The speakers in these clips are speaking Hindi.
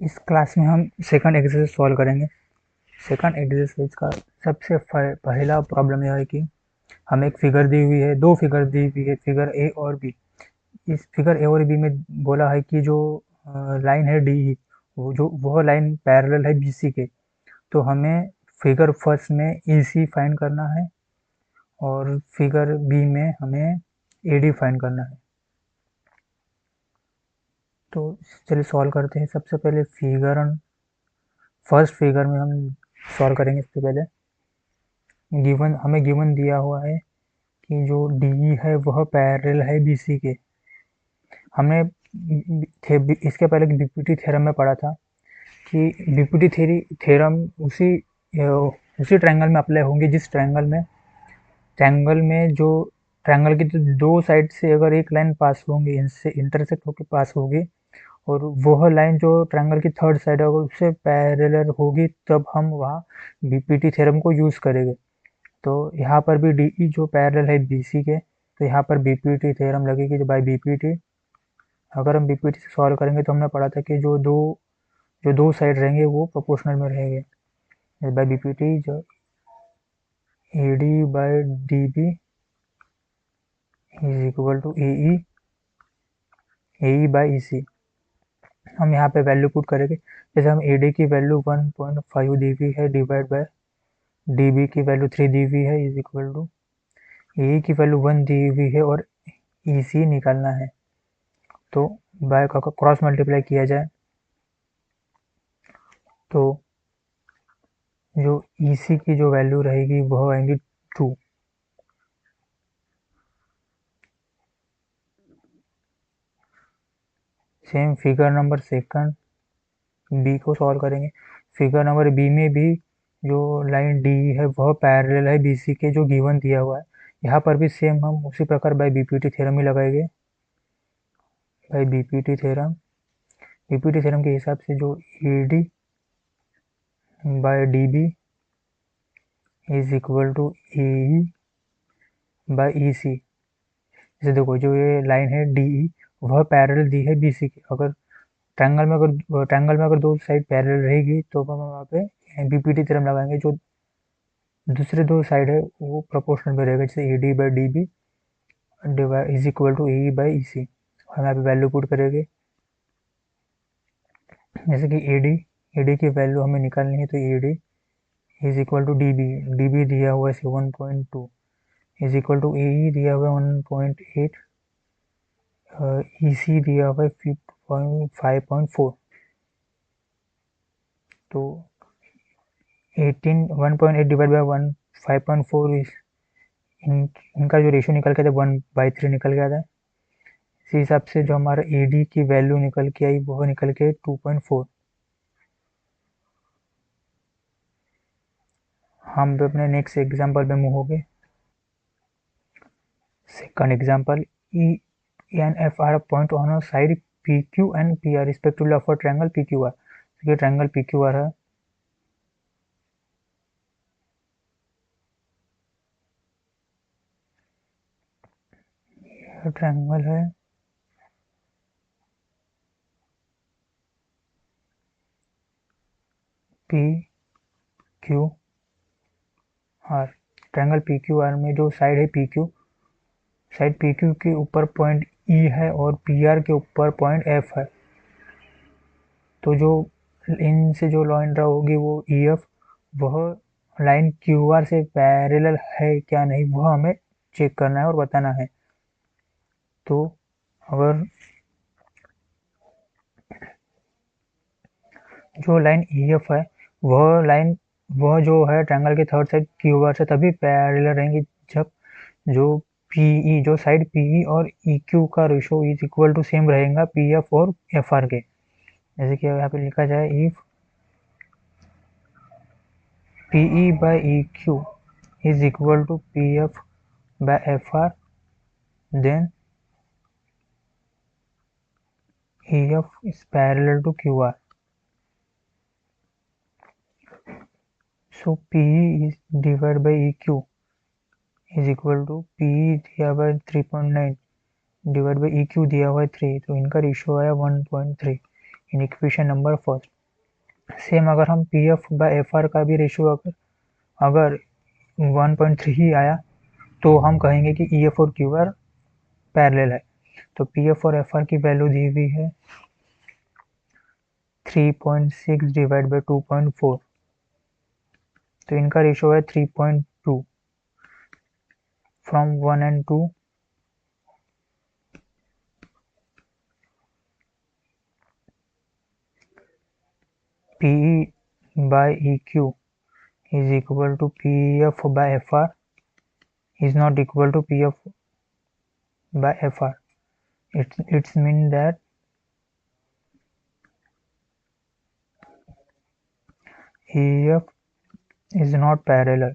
इस क्लास में हम सेकंड एक्सरसाइज सॉल्व करेंगे। सेकंड एक्सरसाइज का सबसे पहला प्रॉब्लम यह है कि हमें एक फिगर दी हुई है, दो फिगर दी हुई है, फिगर ए और बी। इस फिगर ए और बी में बोला है कि जो लाइन है डी, वह लाइन पैरेलल है बीसी के। तो हमें फिगर फर्स्ट में ईसी फाइंड करना है और फिगर बी में हमें एडी फाइंड करना है। तो चलिए सॉल्व करते हैं। सबसे पहले फर्स्ट फिगर में हम सॉल्व करेंगे। इससे पहले हमें गिवन दिया हुआ है कि जो डी है वह पैरेलल है बीसी के। हमने इसके पहले बीपीटी थ्योरम में पढ़ा था कि बीपीटी थ्योरम उसी ट्रायंगल में अप्लाई होंगे जिस ट्रायंगल में जो ट्रायंगल की दो साइड से अगर एक लाइन पास होंगी, इनसे इंटरसेक्ट होकर पास होगी, और वह लाइन जो ट्रायंगल की थर्ड साइड है अगर उससे पैरेलल होगी, तब हम वहाँ बीपीटी थ्योरम को यूज़ करेंगे। तो यहाँ पर भी डी जो पैरेलल है बीसी के, तो यहाँ पर बीपीटी थ्योरम लगेगी। जो बाय बीपीटी, अगर हम बीपीटी से सॉल्व करेंगे तो हमने पढ़ा था कि जो दो साइड रहेंगे वो प्रोपोर्शनल में रहेंगे। बाय बीपीटी जो A D by D B is equal to A E by E C. हम यहाँ पे वैल्यू पुट करेंगे। जैसे हम ए डी की वैल्यू 1.5 दी हुई है, डिवाइड बाय डी बी की वैल्यू 3 दी हुई है, इज इक्वल टू ए की वैल्यू 1 दी हुई है और ई सी निकालना है। तो बाय का क्रॉस मल्टीप्लाई किया जाए तो जो ई सी की जो वैल्यू रहेगी वह आएंगी 2। Same figure number second B को सॉल्व करेंगे। फिगर नंबर बी में भी जो लाइन डी है वह पैरेलल है बीसी के, जो गिवन दिया हुआ है। यहाँ पर भी सेम हम उसी प्रकार बाय बीपीटी थ्योरम ही लगाएंगे। बाय बीपीटी थ्योरम के हिसाब से जो A D by D B is equal to A E by E C. जैसे देखो, जो ये लाइन है डी ई वह पैरेलल दी है बीसी की। अगर ट्रायंगल में अगर दो साइड पैरेलल रहेगी तो हम वहाँ पे बीपीटी थ्योरम लगाएंगे। जो दूसरे दो साइड है वो प्रोपोर्शनल में रहेगा। जैसे A D by D B is equal to A E by E C. हम यहाँ पे वैल्यू पुट करेंगे। जैसे कि ए डी की वैल्यू हमें निकालनी है, तो A D is equal to D B दिया हुआ है 7.2 is equal to A E दिया हुआ है 1.8, ई सी दिया हुआ है 5.4। तो 1.8 डिवाइड बाई 5.4 इनका जो रेशियो निकल के आता है 1/3 निकल के आता है। इसी हिसाब से जो हमारा ए डी की वैल्यू निकल के आई वो निकल के 2.4। हम अपने नेक्स्ट एग्जाम्पल पे मूव हो गए। Second example, E N F are point on a side P Q and P R respectively of a triangle P Q R. ये ट्रायंगल पी क्यू आर है। ट्रायंगल है P Q R. Triangle P Q R में जो साइड है साइड पी क्यू के ऊपर पॉइंट ई है और पी आर के ऊपर पॉइंट एफ है। तो जो इनसे जो लाइन ड्रा होगी वो ई एफ, वह लाइन क्यू आर से पैरेलल है क्या नहीं, वह हमें चेक करना है और बताना है। तो अगर जो लाइन ई एफ है वह जो है ट्रायंगल के थर्ड साइड क्यू आर से तभी पैरेलल रहेंगी जब जो पीई, जो साइड पीई और ई क्यू का ratio is equal to same रहेगा पी एफ और एफ आर के। जैसे कि यहाँ पे लिखा जाए, if PE by E Q is equal to PF by FR, then EF is parallel to QR. So PE is divided by EQ is equal to PE दिया हुआ है 3.9 डिवाइड बाई EQ दिया हुआ है 3, तो इनका रेशियो आया 1.3। इन इक्वेशन नंबर फर्स्ट। सेम अगर हम P F by F R का भी रेशियो अगर 1.3 ही आया तो हम कहेंगे कि ई एफ और क्यू आर पैरेलल है। तो पी एफ और एफ आर की वैल्यू दी हुई है 3.6 डिवाइड बाई 2.4, तो इनका रेशियो है 3.2 from 1 and 2। PE by EQ is equal to PF by FR is not equal to PF by FR. It's mean that EF is not parallel.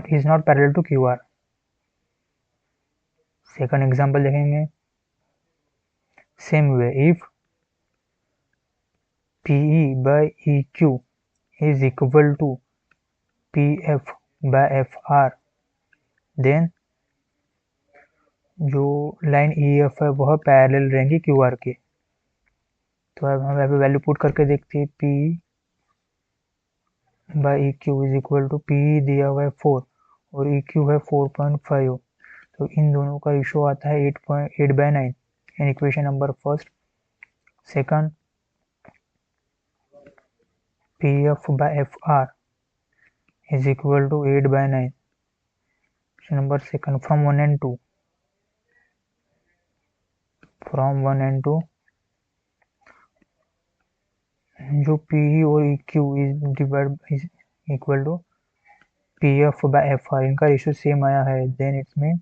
Is not parallel to QR. Second example देखेंगे। Same way if PE by EQ is equal to PF by FR, then जो लाइन EF है वह पैरेलल रहेंगी QR के। तो अब हम यहाँ पे वैल्यू पुट करके देखते हैं। PE by EQ is equal to PE दिया हुआ है 4 और EQ है 4.5, तो इन दोनों का रेशियो आता है 8/9 in equation number first. Second PF by FR is equal to 8/9 number second from 1 and 2। From 1 and 2 जो PE और EQ is equal to PF by FR, इनका रेशियो सेम आया है, देन इट्स मीन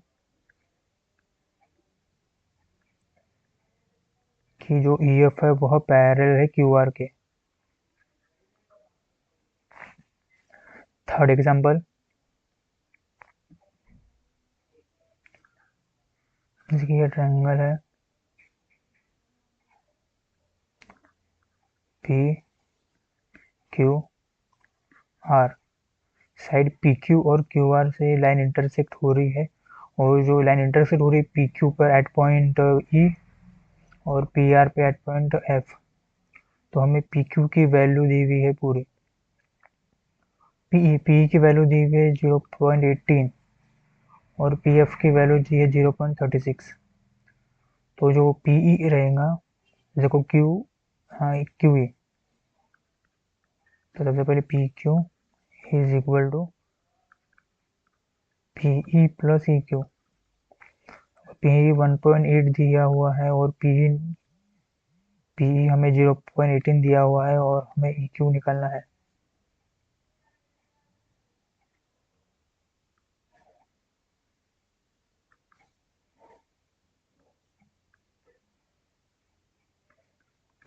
कि जो EF है वह पैरेलल है QR के। थर्ड एग्जांपल, ये ट्रायंगल है P Q R, side PQ और QR से लाइन इंटरसेक्ट हो रही है, और जो लाइन इंटरसेक्ट हो रही है PQ पर एट पॉइंट E और PR पे एट पॉइंट F। तो हमें PQ की वैल्यू दी हुई है पूरी, PE की वैल्यू दी हुई है 0.18 और PF की वैल्यू दी है 0.36। तो जो PE रहेगा, देखो QE, तो सबसे पहले PQ is equal to PE plus EQ। PE 1.8 दिया हुआ है और PE हमें 0.18 दिया हुआ है और हमें EQ निकालना है।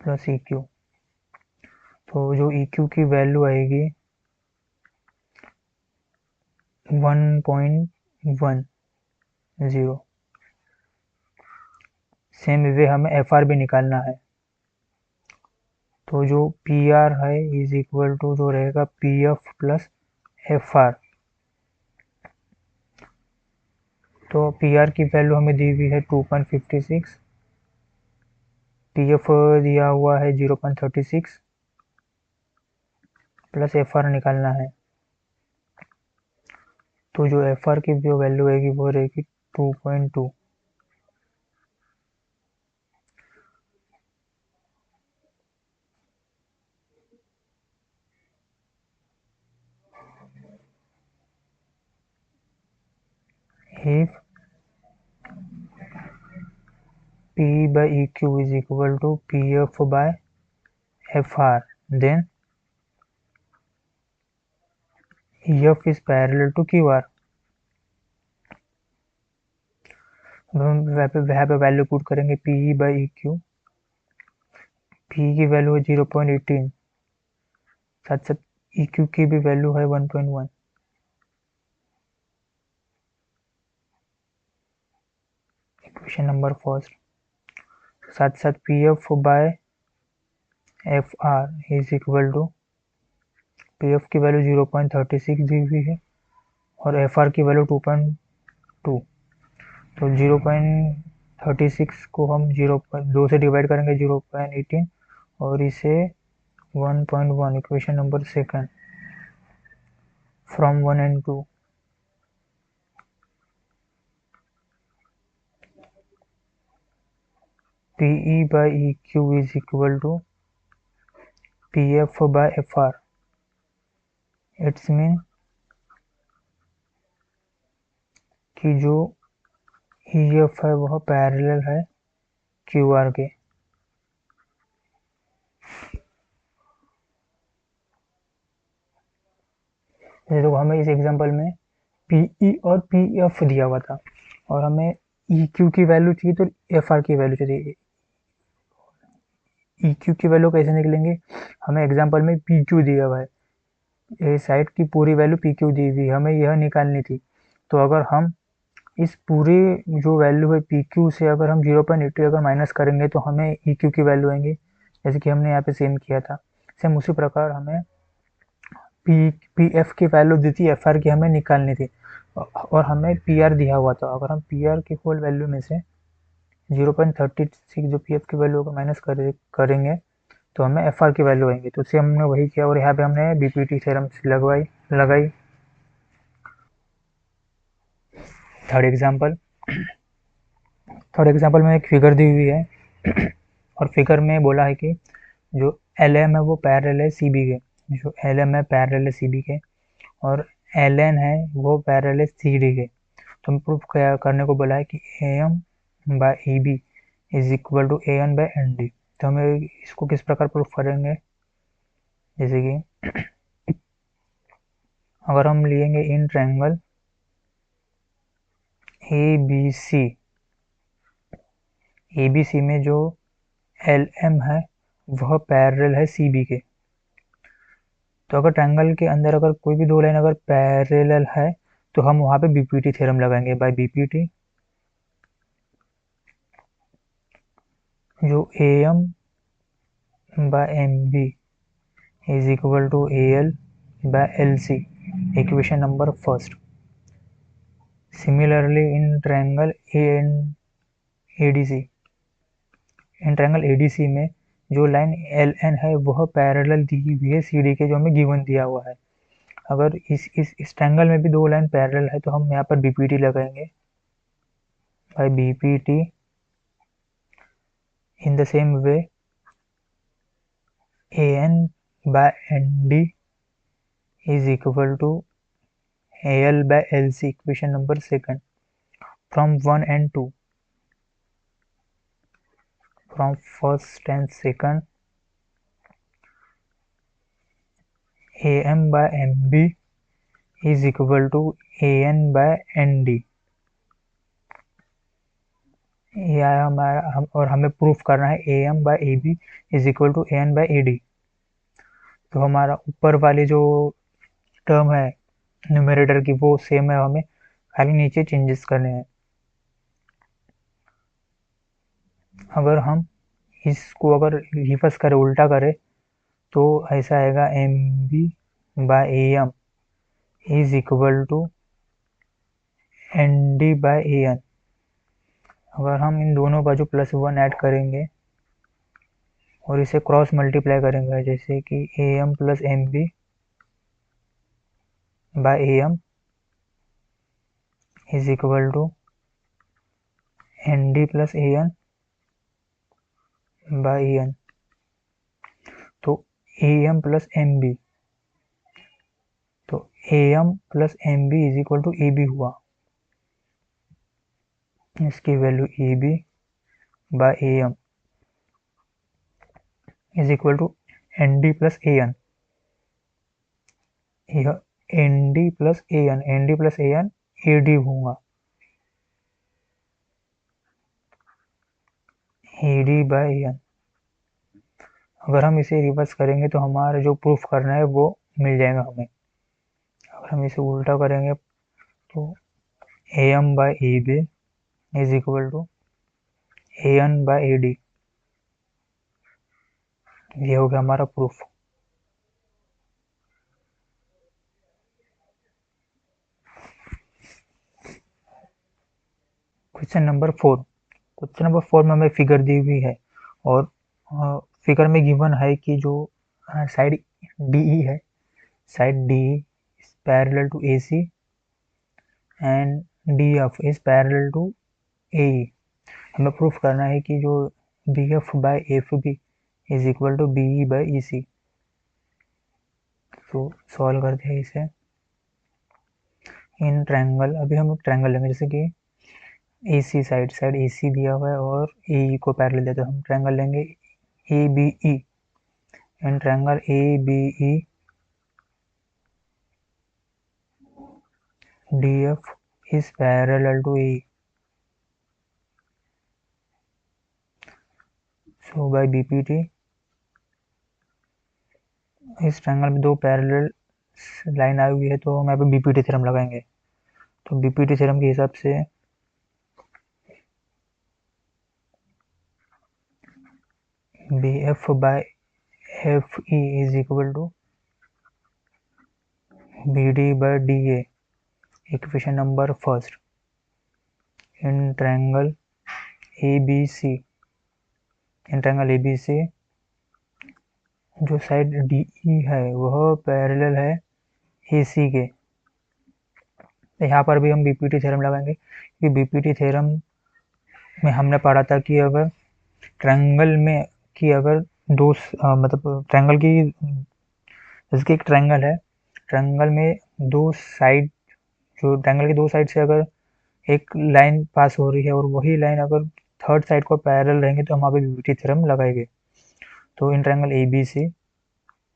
प्लस EQ, तो जो EQ की वैल्यू आएगी 1.10। सेम वे हमें FR भी निकालना है। तो जो PR है इज इक्वल टू जो रहेगा PF प्लस FR। तो PR की वैल्यू हमें दी हुई है 2.56, PF दिया हुआ है 0.36 प्लस FR निकालना है। तो जो FR की जो वैल्यू आएगी वो रहेगी 2.2। if PE by EQ is equal to PF by FR, then EF is parallel to QR। हम वहाँ पे वैल्यू पुट करेंगे PE by EQ। PE की वैल्यू है 0.18, साथ साथ EQ की भी वैल्यू है 1.1। इक्वेशन नंबर फर्स्ट, साथ साथ PF by FR is equal to PF की वैल्यू 0.36 दी हुई है और FR की वैल्यू 2.2। तो 0.36 को हम 0.2 से डिवाइड करेंगे 0.18 और इसे 1.1 equation number second from 1 and 2 PE by EQ is equal to PF by FR. It's mean कि जो EF है वह पैरेलल है QR के। जैसे देखो हमें इस एग्जांपल में PE और PF दिया हुआ था और हमें EQ की वैल्यू चाहिए तो FR की वैल्यू चाहिए। EQ की वैल्यू कैसे निकलेंगे, हमें एग्जांपल में PQ दिया हुआ है, ये साइड की पूरी वैल्यू PQ दी हुई, हमें यह निकालनी थी। तो अगर हम इस पूरे जो वैल्यू है PQ से अगर हम 0.80 अगर माइनस करेंगे तो हमें EQ की वैल्यू आएंगी, जैसे कि हमने यहाँ पे सेम किया था। सेम उसी प्रकार हमें PF की वैल्यू दी थी, FR की हमें निकालनी थी और हमें PR दिया हुआ था। अगर हम PR की होल वैल्यू में से 0.36 जो PF की वैल्यू को माइनस करेंगे तो हमें FR की वैल्यू आएंगी। तो उससे हमने वही किया और यहाँ पे हमने BPT थ्योरम लगाई। थर्ड एग्जांपल में एक फिगर दी हुई है और फिगर में बोला है कि जो LM है वो पैरेलल है CB के, जो LM है पैरेलल है CB के और LN है वो पैरेलल है CD के। तो हमें प्रूफ करने को बोला है कि AM by EB is equal to AN by ND। तो हमें इसको किस प्रकार प्रूफ करेंगे, जैसे कि अगर हम लेंगे इन ट्रायंगल ABC में जो LM है वह पैरेलल है CB के। तो अगर ट्रायंगल के अंदर अगर कोई भी दो लाइन अगर पैरेलल है तो हम वहाँ पे BPT थ्योरम लगाएंगे। बाय BPT जो AM by MB is equal to AL by LC, equation number first. Similarly in triangle ADC, in triangle ADC में जो लाइन LN है वह पैरेलल दी हुई है CD के, जो हमें गिवन दिया हुआ है। अगर इस ट्रायंगल में भी दो लाइन पैरेलल है तो हम यहाँ पर BPT लगाएंगे। By BPT in the same way AN by ND is equal to AL by LC, equation number second from 1 and 2, from first and second AM by MB is equal to AN by ND। यह हमारा और हमें प्रूफ करना है AM by AB is equal to AN by AD। तो हमारा ऊपर वाली जो टर्म है न्यूमरेटर की वो सेम है, हमें खाली नीचे चेंजेस करने हैं। अगर हम इसको अगर रिवर्स करें, उल्टा करें, तो ऐसा आएगा MB by AM is equal to ND by AN। अगर हम इन दोनों बाजू +1 ऐड करेंगे और इसे क्रॉस मल्टीप्लाई करेंगे, जैसे कि AM plus MB by AM is equal to ND plus AN by AN। तो AM प्लस MB, तो AM plus MB is equal to AB हुआ। इसकी value AB by AM is equal to ND plus AN। यह ND प्लस AN AD होगा, AD बाय AN। अगर हम इसे रिवर्स करेंगे तो हमारा जो प्रूफ करना है वो मिल जाएगा हमें। अगर हम इसे उल्टा करेंगे तो AM by AB is equal to AN by AD। ये हो गया हमारा प्रूफ। क्वेश्चन नंबर 4 में हमें फिगर दी हुई है और फिगर में गिवन है कि जो साइड DE है, side DE is parallel to AC and DF is parallel to AE। हमें प्रूफ करना है कि जो BF by FB is equal to BE by EC। तो सॉल्व करते हैं इसे। इन ट्रायंगल, अभी हम ट्रायंगल लेंगे, जैसे कि AC साइड AC दिया हुआ है और AE को पैरेलल दिया, तो हम ट्रायंगल लेंगे ABE। In triangle ABE DF is parallel to AE। So by BPT, इस ट्रायंगल में दो पैरेलल लाइन आई हुई है, तो हम यहाँ पे BPT थ्योरम लगाएंगे। तो BPT थ्योरम के हिसाब से BF by FE is equal to BD by DA। Equation number first, in triangle ABC, in triangle ABC जो साइड DE है वह पैरेलल है AC के। तो यहाँ पर भी हम BPT थ्योरम लगाएंगे, क्योंकि BPT थ्योरम में हमने पढ़ा था कि अगर ट्रायंगल में कि अगर दो मतलब ट्रायंगल की, जैसे कि एक ट्रायंगल है, ट्रायंगल में दो साइड, जो ट्रायंगल की दो साइड से अगर एक लाइन पास हो रही है और वही लाइन अगर थर्ड साइड को पैरेलल रहेंगे, तो हम वहाँ पे BPT थ्योरम लगाएंगे। तो इन ट्रायंगल ABC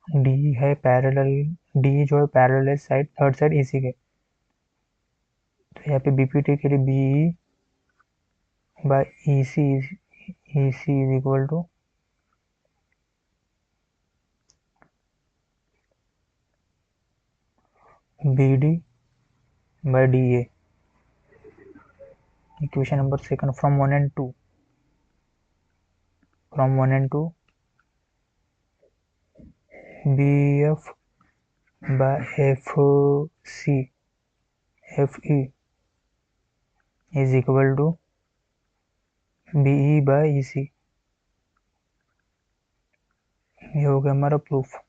डी है पैरेलल, डी जो है पैरेलल है साइड, थर्ड साइड AC के। तो यहाँ पे BPT के लिए BE by EC is equal to BD by DA। Equation number second, from 1 and 2, BF by FE is equal to BE by EC। ये हो गया हमारा प्रूफ।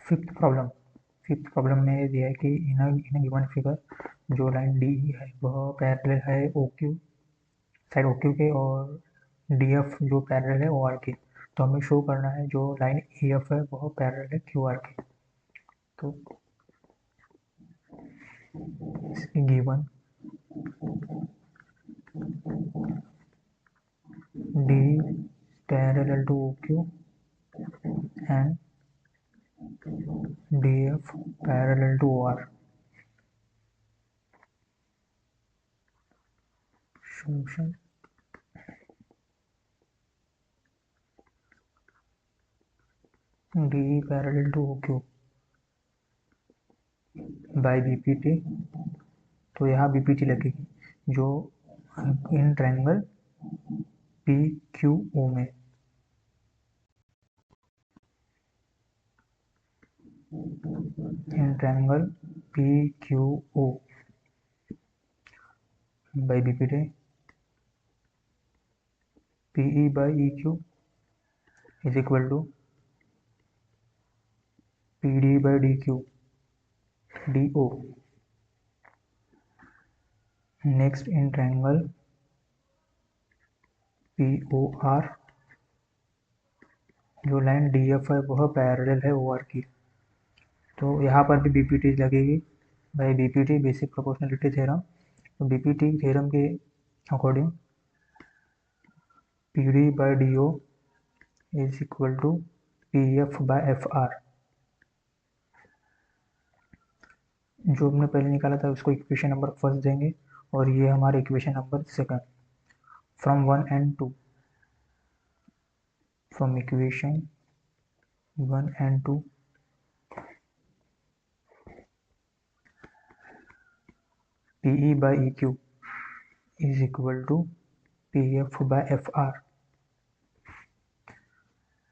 फिफ्थ प्रॉब्लम में ये दिया है कि इन अ गिवन फिगर जो लाइन DE है वह पैरेलल है OQ, साइड OQ के, और DF जो पैरेलल है OR के। तो हमें शो करना है जो लाइन EF है वह पैरेलल है QR के। तो इसकी given DE parallel to OQ and DF parallel to OR। Solution, DE parallel to OQ by BPT। तो यहाँ BPT लगेगी जो इन ट्रायंगल PQO में, in triangle PQO by BPT, PE by EQ is equal to PD by DQ DO। Next, in triangle POR जो लाइन DF है वह पैरेलल है OR की। तो यहाँ पर भी BPT लगेगी by BPT, basic proportionality theorem. तो BPT थ्योरम के according PD by DO is equal to PF by FR। जो हमने पहले निकाला था उसको इक्वेशन नंबर फर्स्ट देंगे, और ये हमारे equation number second, from 1 and 2, from equation 1 and 2 PE by EQ is equal to PF by FR।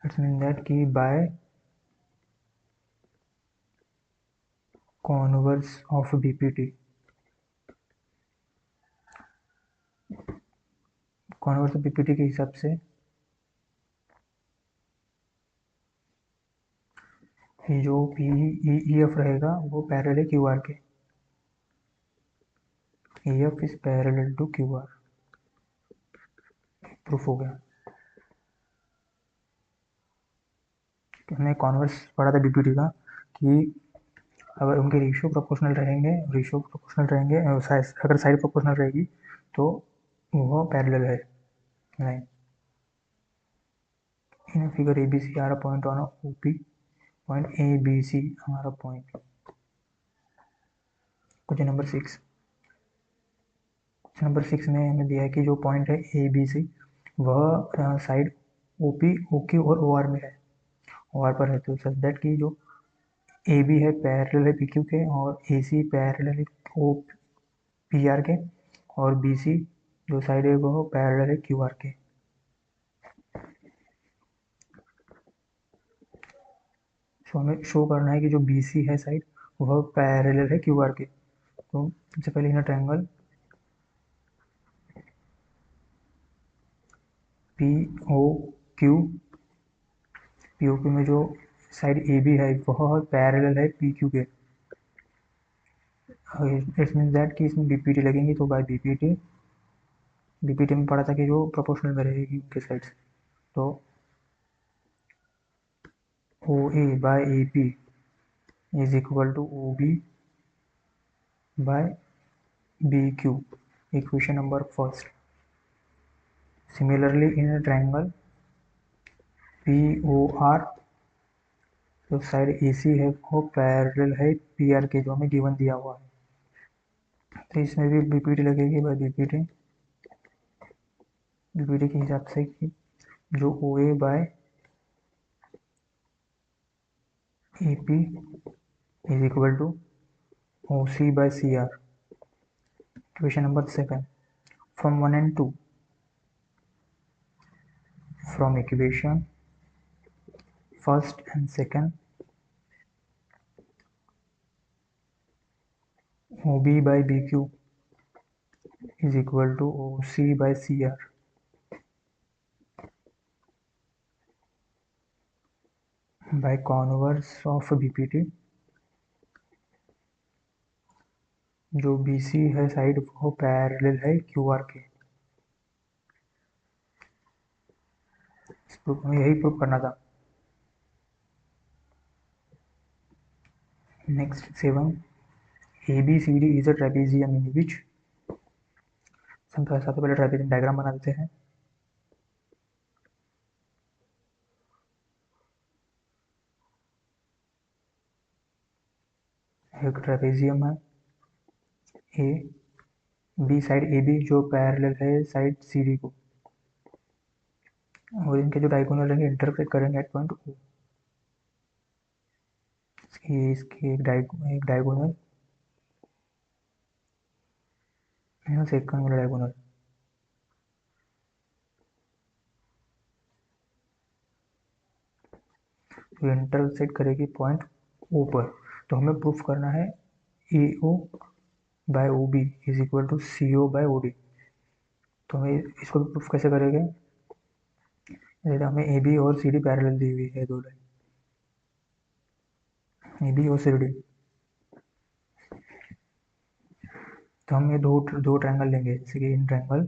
It's mean that कि by converse of BPT, converse of BPT के हिसाब से जो ई एफ रहेगा वो पैरेलल है क्यू आर के, E F is parallel to Q R, proof हो गया। हमने कॉन्वर्स पढ़ा था बीपीटी का कि अगर उनके रेशियो प्रोपोर्शनल रहेंगे, अगर साइड प्रोपोर्शनल रहेगी तो वो पैरेलल है line. In figure A B C हमारा point on O P, point A B C हमारा पॉइंट। क्वेश्चन नंबर 6, नंबर 6 में हमें दिया है कि जो पॉइंट है ए बी सी वह side O P, O Q और ओ आर में है, ओ आर पर है, तो सच दैट की जो ए बी है पैरेलल है पी क्यू के, और ए सी पैरेलल है ओ पी आर के, और बी सी जो साइड है वो पैरेलल है क्यू आर के। सो हमें शो करना है कि जो बी सी है साइड वह पैरेलल है क्यू आर के। तो सबसे पहले in triangle P O Q, P O Q में जो साइड ए बी है वह पैरेलल है पी क्यू के। इट्स मीन दैट कि इसमें बीपीटी लगेंगी, तो बाय बीपीटी, बीपीटी में पढ़ा था कि जो प्रोपोर्शनल में रहेगी उनके साइड्स, तो O A by A P is equal to O B by B Q, equation number first. Similarly in a triangle P O R, जो साइड ए सी है वो पैरेलल है पी आर के, जो हमें गिवन दिया हुआ है, तो इसमें भी बीपीटी लगेगी बाय बीपीटी, बीपीटी के हिसाब से कि जो O A by A P is equal to O C by C R. Question number 7, from 1 and 2, from equation first and second, OB by BQ is equal to OC by CR by converse of BPT, जो BC है साइड वो पैरेलल है QR के। हमें यही प्रूव करना था। Next 7, ABCD is a trapezium in which, सबसे पहले ट्रेपेजियम डायग्राम बना देते हैं। एक ट्रेपेजियम है A, B side A B जो पैरेलल है साइड सी डी को, और इनके जो डायगोनल रहेंगे इंटरसेक्ट करेंगे एट पॉइंट ओ। इसकी एक डायगोनल, सेकंड वाला डायगोनल, तो इंटरसेक्ट करेगी पॉइंट ओ पर। तो हमें प्रूफ करना है A O by O B is equal to C O by O D. तो हमें इसको प्रूफ कैसे करेंगे, जैसे हमें ए बी और सी डी पैरेलल दी हुई है, दो लाइन ए बी और सी डी, तो हम ये दो ट्रायंगल लेंगे, जैसे कि in triangle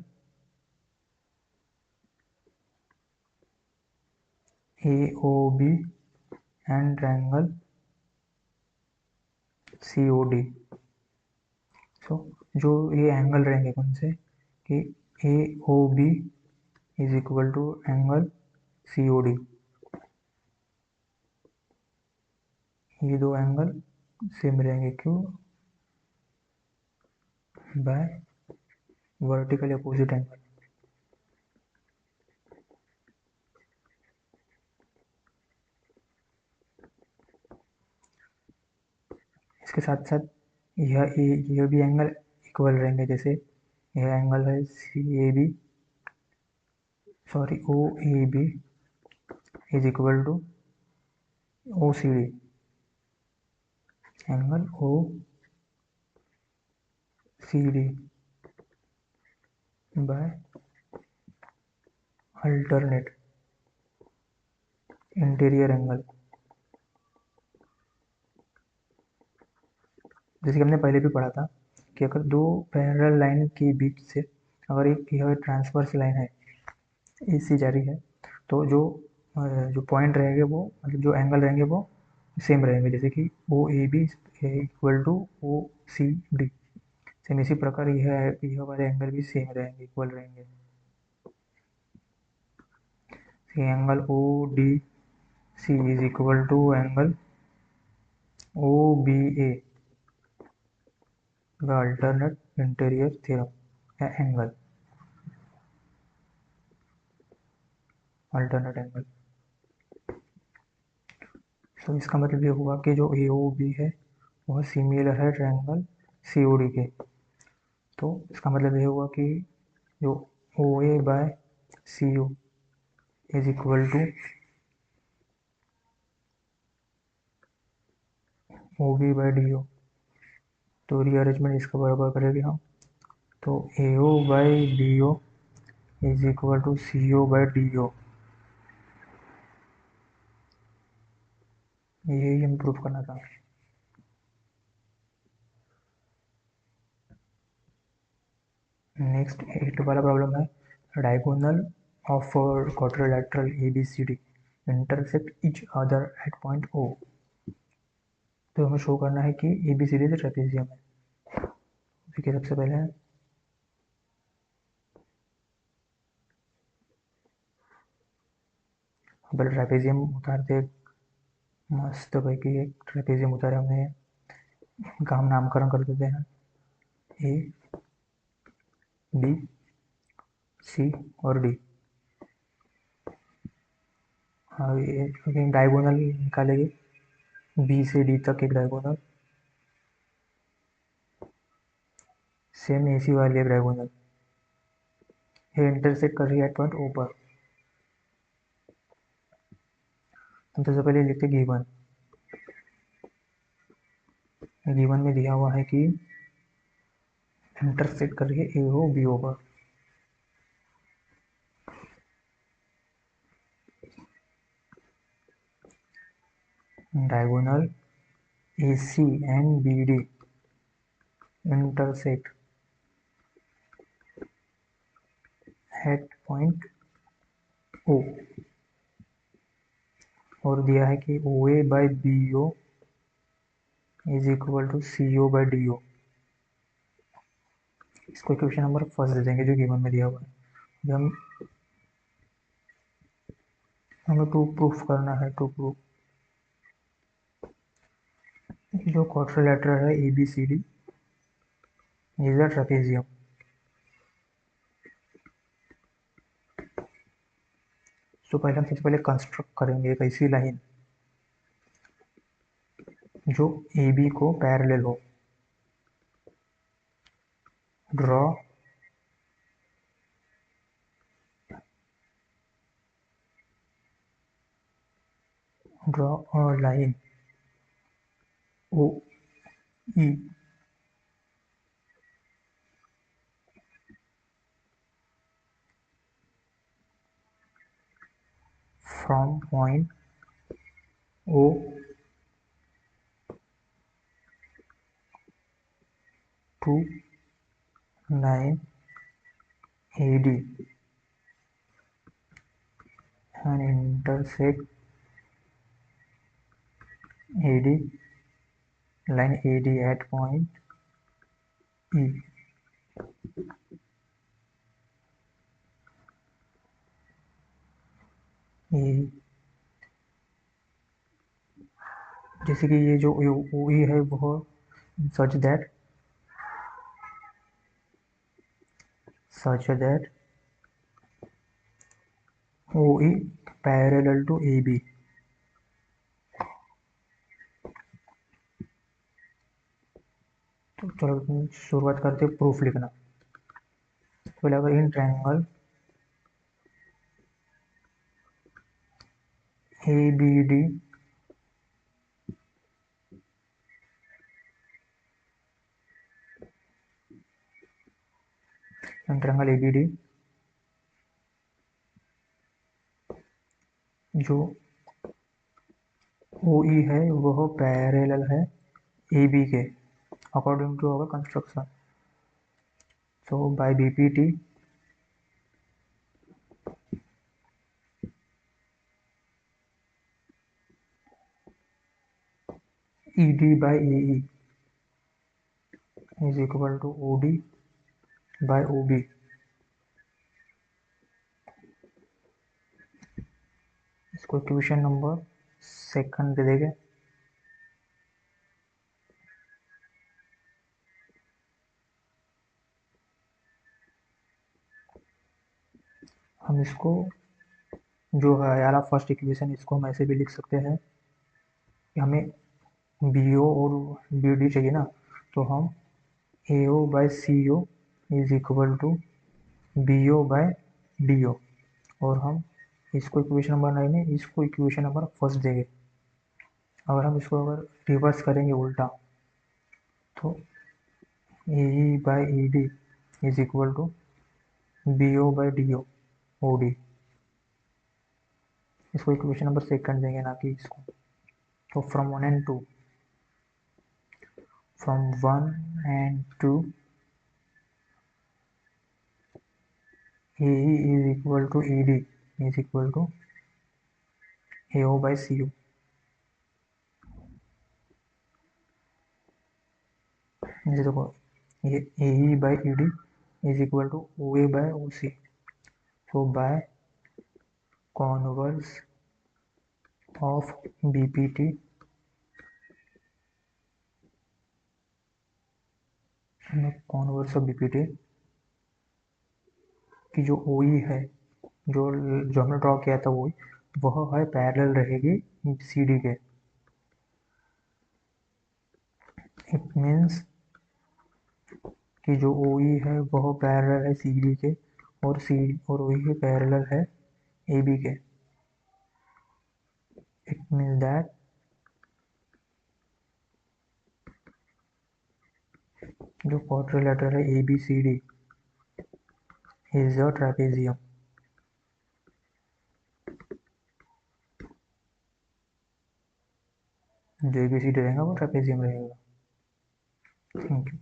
A O B and triangle C O D. So जो ये एंगल रहेंगे कौन से, कि A O B is equal to angle C O D, ये दो एंगल सेम रहेंगे, क्यों, बाय वर्टिकल अपोजिट एंगल। इसके साथ साथ यह भी एंगल इक्वल रहेंगे, जैसे यह एंगल है C A B, sorry O A B is equal to O C D, angle O C D by alternate interior angle. जैसे कि हमने पहले भी पढ़ा था कि अगर दो पैरेलल लाइन के बीच से अगर एक यह ट्रांसवर्स लाइन है, ए सी जा रही है, तो जो पॉइंट रहेंगे वो मतलब जो एंगल रहेंगे वो सेम रहेंगे। जैसे कि O A B equal to O C D, same इसी प्रकार यह वाले एंगल भी सेम रहेंगे, इक्वल रहेंगे। Angle O D C is equal to angle O B A का अल्टरनेट इंटीरियर थ्योरम या एंगल, अल्टरनेट एंगल। तो इसका मतलब ये हुआ कि जो ए ओ बी है वह सिमिलर है ट्रायंगल सी ओ डी के। तो इसका मतलब ये हुआ कि जो O A by C O is equal to O B by D O. तो रीअरेंजमेंट इसका बराबर करेंगे हम, तो A O by D O is equal to C O by D O. यही हम प्रूफ करना था। नेक्स्ट 8 वाला प्रॉब्लम है, diagonal of quadrilateral A B C D intersect each other at point O. तो हमें शो करना है कि ए बी सी डी से ट्रेपेजियम है। देखिए सबसे पहले ट्रेपेजियम उतारते, मस्त भाई कि एक ट्रेपेजियम उतारे हमने, इनका हम नामकरण कर देते हैं ए बी सी और डी। हाँ ये डायगोनल निकालेंगे, बी से डी तक एक डायगोनल, सेम ए सी वाली एक डायगोनल, ये इंटरसेक्ट कर रही है एट पॉइंट ओ पर। हम सबसे पहले लिखते गिवन, गिवन में दिया हुआ है कि इंटरसेक्ट कर रही है ए ओ बी ओ पर। Diagonal A C and B D intersect at point O, और दिया है कि O A by B O is equal to C O by D O. इसको इक्वेशन नंबर फर्स्ट दे देंगे जो गिवन में दिया हुआ है। हमें टू प्रूफ करना है, टू प्रूफ जो क्वाड्रिलेटरल है A B C D is a trapezium. तो पहले हम सबसे पहले कंस्ट्रक्ट करेंगे एक ऐसी लाइन जो ए बी को पैरेलल हो। Draw a line O E from point O to line A D and intersect AD, line AD at point E। E जैसे कि ये जो ओ ई है वो such that O E parallel to A B. तो चलो शुरुआत करते प्रूफ लिखना। पहले अगर in triangle A B D triangle ABD जो OE है वह पैरेलल है AB के according to our construction. So by BPT ED by AE is equal to OD by OB। इसको इक्वेशन नंबर सेकंड दे देंगे। हम इसको जो है यार फर्स्ट इक्वेशन इसको हम ऐसे भी लिख सकते हैं कि हमें BO और BD चाहिए ना, तो हम AO by CO is equal to BO by DO, और हम इसको इक्वेशन नंबर 9 है, इसको इक्वेशन नंबर फर्स्ट देंगे। अगर हम इसको अगर रिवर्स करेंगे उल्टा, तो AE by ED is equal to BO by DO OD। इसको इक्वेशन नंबर सेकंड देंगे ना कि इसको। तो from 1 and 2, from 1 and 2 AE is equal to ED is equal to AO by CO। जैसे देखो ये AE by ED is equal to OA by OC। so by converse of BPT converse of BPT की जो OE है, जो जो हमने ड्रॉ किया था वह है पैरेलल रहेगी CD के। इट मीन्स कि जो OE है वह पैरेलल है CD के, और OE के पैरेलल है AB के। इट मीन्स दैट जो क्वाड्रिलेटरल है ABCD इज अ ट्रेपेजियम। जो ABCD रहेगा वो ट्रेपेजियम रहेगा। Thank you.